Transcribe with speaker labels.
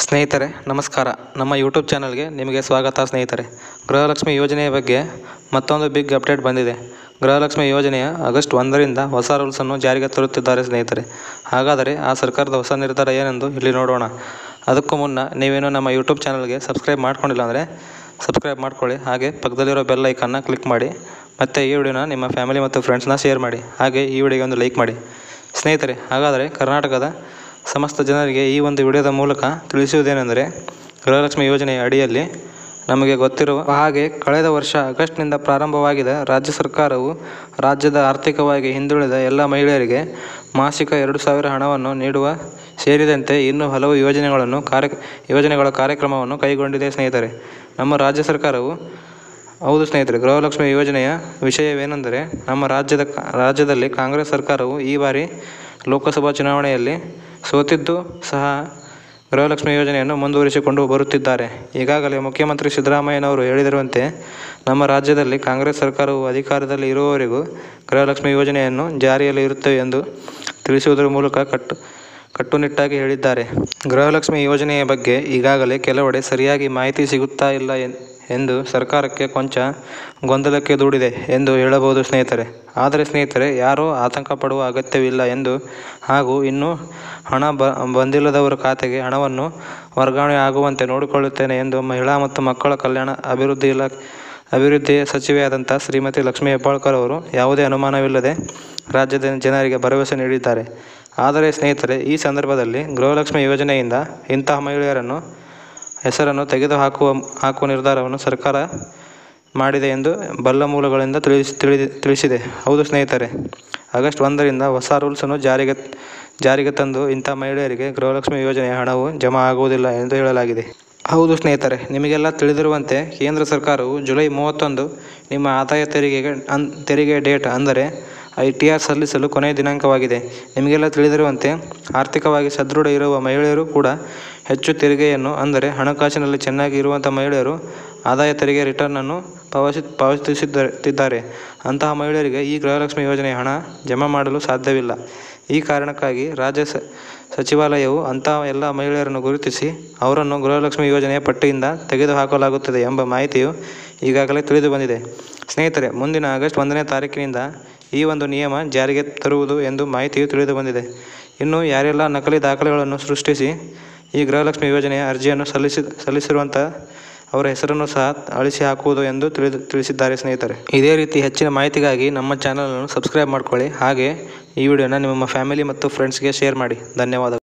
Speaker 1: ಸ್ನೇಹಿತರೆ ನಮಸ್ಕಾರ. ನಮ್ಮ ಯೂಟ್ಯೂಬ್ ಚಾನಲ್ಗೆ ನಿಮಗೆ ಸ್ವಾಗತ. ಸ್ನೇಹಿತರೆ, ಗೃಹಲಕ್ಷ್ಮಿ ಯೋಜನೆಯ ಬಗ್ಗೆ ಮತ್ತೊಂದು ಬಿಗ್ ಅಪ್ಡೇಟ್ ಬಂದಿದೆ. ಗೃಹಲಕ್ಷ್ಮಿ ಯೋಜನೆಯ ಆಗಸ್ಟ್ 1ರಿಂದ ಹೊಸ ರೂಲ್ಸನ್ನು ಜಾರಿಗೆ ತರುತ್ತಿದ್ದಾರೆ. ಸ್ನೇಹಿತರೆ, ಹಾಗಾದರೆ ಆ ಸರ್ಕಾರದ ಹೊಸ ನಿರ್ಧಾರ ಏನೆಂದು ಇಲ್ಲಿ ನೋಡೋಣ. ಅದಕ್ಕೂ ಮುನ್ನ ನೀವೇನು ನಮ್ಮ ಯೂಟ್ಯೂಬ್ ಚಾನಲ್ಗೆ ಸಬ್ಸ್ಕ್ರೈಬ್ ಮಾಡ್ಕೊಂಡಿಲ್ಲ ಅಂದರೆ ಸಬ್ಸ್ಕ್ರೈಬ್ ಮಾಡ್ಕೊಳ್ಳಿ. ಹಾಗೆ ಪಕ್ಕದಲ್ಲಿರೋ ಬೆಲ್ ಐಕನ್ನ ಕ್ಲಿಕ್ ಮಾಡಿ. ಮತ್ತು ಈ ವಿಡಿಯೋನ ನಿಮ್ಮ ಫ್ಯಾಮಿಲಿ ಮತ್ತು ಫ್ರೆಂಡ್ಸ್ನ ಶೇರ್ ಮಾಡಿ. ಹಾಗೆ ಈ ವಿಡಿಯೋಗೆ ಒಂದು ಲೈಕ್ ಮಾಡಿ. ಸ್ನೇಹಿತರೆ, ಹಾಗಾದರೆ ಕರ್ನಾಟಕದ ಸಮಸ್ತ ಜನರಿಗೆ ಈ ಒಂದು ವಿಡಿಯೋದ ಮೂಲಕ ತಿಳಿಸುವುದೇನೆಂದರೆ, ಗೃಹಲಕ್ಷ್ಮಿ ಯೋಜನೆಯ ಅಡಿಯಲ್ಲಿ ನಮಗೆ ಗೊತ್ತಿರುವ ಹಾಗೆ ಕಳೆದ ವರ್ಷ ಆಗಸ್ಟ್ನಿಂದ ಪ್ರಾರಂಭವಾಗಿದ್ದ ರಾಜ್ಯ ಸರ್ಕಾರವು ರಾಜ್ಯದ ಆರ್ಥಿಕವಾಗಿ ಹಿಂದುಳಿದ ಎಲ್ಲ ಮಹಿಳೆಯರಿಗೆ ಮಾಸಿಕ 2,000 ಹಣವನ್ನು ನೀಡುವ ಸೇರಿದಂತೆ ಇನ್ನೂ ಹಲವು ಯೋಜನೆಗಳ ಕಾರ್ಯಕ್ರಮವನ್ನು ಕೈಗೊಂಡಿದೆ. ಸ್ನೇಹಿತರೆ, ನಮ್ಮ ರಾಜ್ಯ ಸರ್ಕಾರವು ಹೌದು ಸ್ನೇಹಿತರೆ, ಗೃಹಲಕ್ಷ್ಮಿ ಯೋಜನೆಯ ವಿಷಯವೇನೆಂದರೆ, ನಮ್ಮ ರಾಜ್ಯದಲ್ಲಿ ಕಾಂಗ್ರೆಸ್ ಸರ್ಕಾರವು ಈ ಬಾರಿ ಲೋಕಸಭಾ ಚುನಾವಣೆಯಲ್ಲಿ ಸೋತಿದ್ದು ಸಹ ಗೃಹಲಕ್ಷ್ಮಿ ಯೋಜನೆಯನ್ನು ಮುಂದುವರಿಸಿಕೊಂಡು ಬರುತ್ತಿದ್ದಾರೆ. ಈಗಾಗಲೇ ಮುಖ್ಯಮಂತ್ರಿ ಸಿದ್ದರಾಮಯ್ಯನವರು ಹೇಳಿರುವಂತೆ ನಮ್ಮ ರಾಜ್ಯದಲ್ಲಿ ಕಾಂಗ್ರೆಸ್ ಸರ್ಕಾರವು ಅಧಿಕಾರದಲ್ಲಿ ಇರುವವರೆಗೂ ಗೃಹಲಕ್ಷ್ಮಿ ಯೋಜನೆಯನ್ನು ಜಾರಿಯಲ್ಲಿ ಇರುತ್ತವೆ ಎಂದು ತಿಳಿಸುವುದರ ಮೂಲಕ ಕಟ್ಟುನಿಟ್ಟಾಗಿ ಹೇಳಿದ್ದಾರೆ. ಗೃಹಲಕ್ಷ್ಮಿ ಯೋಜನೆಯ ಬಗ್ಗೆ ಈಗಾಗಲೇ ಕೆಲವೆಡೆ ಸರಿಯಾಗಿ ಮಾಹಿತಿ ಸಿಗುತ್ತಾ ಇಲ್ಲ ಎಂದು ಸರ್ಕಾರಕ್ಕೆ ಕೊಂಚ ಗೊಂದಲಕ್ಕೆ ದೂಡಿದೆ ಎಂದು ಹೇಳಬಹುದು ಸ್ನೇಹಿತರೆ. ಆದರೆ ಸ್ನೇಹಿತರೆ, ಯಾರೂ ಆತಂಕ ಪಡುವ ಅಗತ್ಯವಿಲ್ಲ ಎಂದು ಹಾಗೂ ಇನ್ನೂ ಹಣ ಬಂದಿಲ್ಲದವರ ಖಾತೆಗೆ ಹಣವನ್ನು ವರ್ಗಾವಣೆ ಆಗುವಂತೆ ನೋಡಿಕೊಳ್ಳುತ್ತೇನೆ ಎಂದು ಮಹಿಳಾ ಮತ್ತು ಮಕ್ಕಳ ಕಲ್ಯಾಣ ಅಭಿವೃದ್ಧಿ ಸಚಿವೆಯಾದಂಥ ಶ್ರೀಮತಿ ಲಕ್ಷ್ಮೀ ಹೆಬ್ಬಾಳ್ಕರ್ ಅವರು ಯಾವುದೇ ಅನುಮಾನವಿಲ್ಲದೆ ರಾಜ್ಯದ ಜನರಿಗೆ ಭರವಸೆ ನೀಡಿದ್ದಾರೆ. ಆದರೆ ಸ್ನೇಹಿತರೆ, ಈ ಸಂದರ್ಭದಲ್ಲಿ ಗೃಹಲಕ್ಷ್ಮಿ ಯೋಜನೆಯಿಂದ ಇಂತಹ ಮಹಿಳೆಯರನ್ನು ಹೆಸರನ್ನು ತೆಗೆದುಹಾಕುವ ನಿರ್ಧಾರವನ್ನು ಸರ್ಕಾರ ಮಾಡಿದೆ ಎಂದು ಬಲ್ಲ ಮೂಲಗಳಿಂದ ತಿಳಿಸಿದೆ. ಹೌದು ಸ್ನೇಹಿತರೆ, ಆಗಸ್ಟ್ 1ರಿಂದ ಹೊಸ ರೂಲ್ಸನ್ನು ಜಾರಿಗೆ ತಂದು ಇಂಥ ಮಹಿಳೆಯರಿಗೆ ಗೃಹಲಕ್ಷ್ಮಿ ಯೋಜನೆಯ ಹಣವು ಜಮಾ ಆಗುವುದಿಲ್ಲ ಎಂದು ಹೇಳಲಾಗಿದೆ. ಹೌದು ಸ್ನೇಹಿತರೆ, ನಿಮಗೆಲ್ಲ ತಿಳಿದಿರುವಂತೆ ಕೇಂದ್ರ ಸರ್ಕಾರವು ಜುಲೈ 31 ನಿಮ್ಮ ಆದಾಯ ತೆರಿಗೆ ಡೇಟ್ ಅಂದರೆ ITR ಸಲ್ಲಿಸಲು ಕೊನೆಯ ದಿನಾಂಕವಾಗಿದೆ. ನಿಮಗೆಲ್ಲ ತಿಳಿದಿರುವಂತೆ ಆರ್ಥಿಕವಾಗಿ ಸದೃಢ ಇರುವ ಮಹಿಳೆಯರು ಕೂಡ ಹೆಚ್ಚು ತೆರಿಗೆಯನ್ನು ಅಂದರೆ ಹಣಕಾಸಿನಲ್ಲಿ ಚೆನ್ನಾಗಿ ಇರುವಂಥ ಮಹಿಳೆಯರು ಆದಾಯ ತೆರಿಗೆ ರಿಟರ್ನನ್ನು ಪಾವತಿಸುತ್ತಿದ್ದಾರೆ. ಅಂತಹ ಮಹಿಳೆಯರಿಗೆ ಈ ಗೃಹಲಕ್ಷ್ಮಿ ಯೋಜನೆಯ ಹಣ ಜಮಾ ಮಾಡಲು ಸಾಧ್ಯವಿಲ್ಲ. ಈ ಕಾರಣಕ್ಕಾಗಿ ರಾಜ್ಯ ಸಚಿವಾಲಯವು ಅಂತಹ ಎಲ್ಲ ಮಹಿಳೆಯರನ್ನು ಗುರುತಿಸಿ ಅವರನ್ನು ಗೃಹಲಕ್ಷ್ಮಿ ಯೋಜನೆಯ ಪಟ್ಟಿಯಿಂದ ತೆಗೆದುಹಾಕಲಾಗುತ್ತದೆ ಎಂಬ ಮಾಹಿತಿಯು ಈಗಾಗಲೇ ತಿಳಿದು ಬಂದಿದೆ. ಸ್ನೇಹಿತರೆ, ಮುಂದಿನ ಆಗಸ್ಟ್ 1ನೇ ತಾರೀಕಿನಿಂದ ಈ ಒಂದು ನಿಯಮ ಜಾರಿಗೆ ತರುವುದು ಎಂದು ಮಾಹಿತಿಯು ತಿಳಿದು ಬಂದಿದೆ. ಇನ್ನು ಯಾರೆಲ್ಲ ನಕಲಿ ದಾಖಲೆಗಳನ್ನು ಸೃಷ್ಟಿಸಿ ಈ ಗೃಹಲಕ್ಷ್ಮಿ ಯೋಜನೆಯ ಅರ್ಜಿಯನ್ನು ಸಲ್ಲಿಸಿರುವಂಥ ಅವರ ಹೆಸರನ್ನು ಸಹ ಅಳಿಸಿ ಹಾಕುವುದು ಎಂದು ತಿಳಿಸಿದ್ದಾರೆ. ಸ್ನೇಹಿತರೆ, ಇದೇ ರೀತಿ ಹೆಚ್ಚಿನ ಮಾಹಿತಿಗಾಗಿ ನಮ್ಮ ಚಾನಲನ್ನು ಸಬ್ಸ್ಕ್ರೈಬ್ ಮಾಡ್ಕೊಳ್ಳಿ. ಹಾಗೆ ಈ ವಿಡಿಯೋನ ನಿಮ್ಮ ಫ್ಯಾಮಿಲಿ ಮತ್ತು ಫ್ರೆಂಡ್ಸ್ಗೆ ಶೇರ್ ಮಾಡಿ. ಧನ್ಯವಾದಗಳು.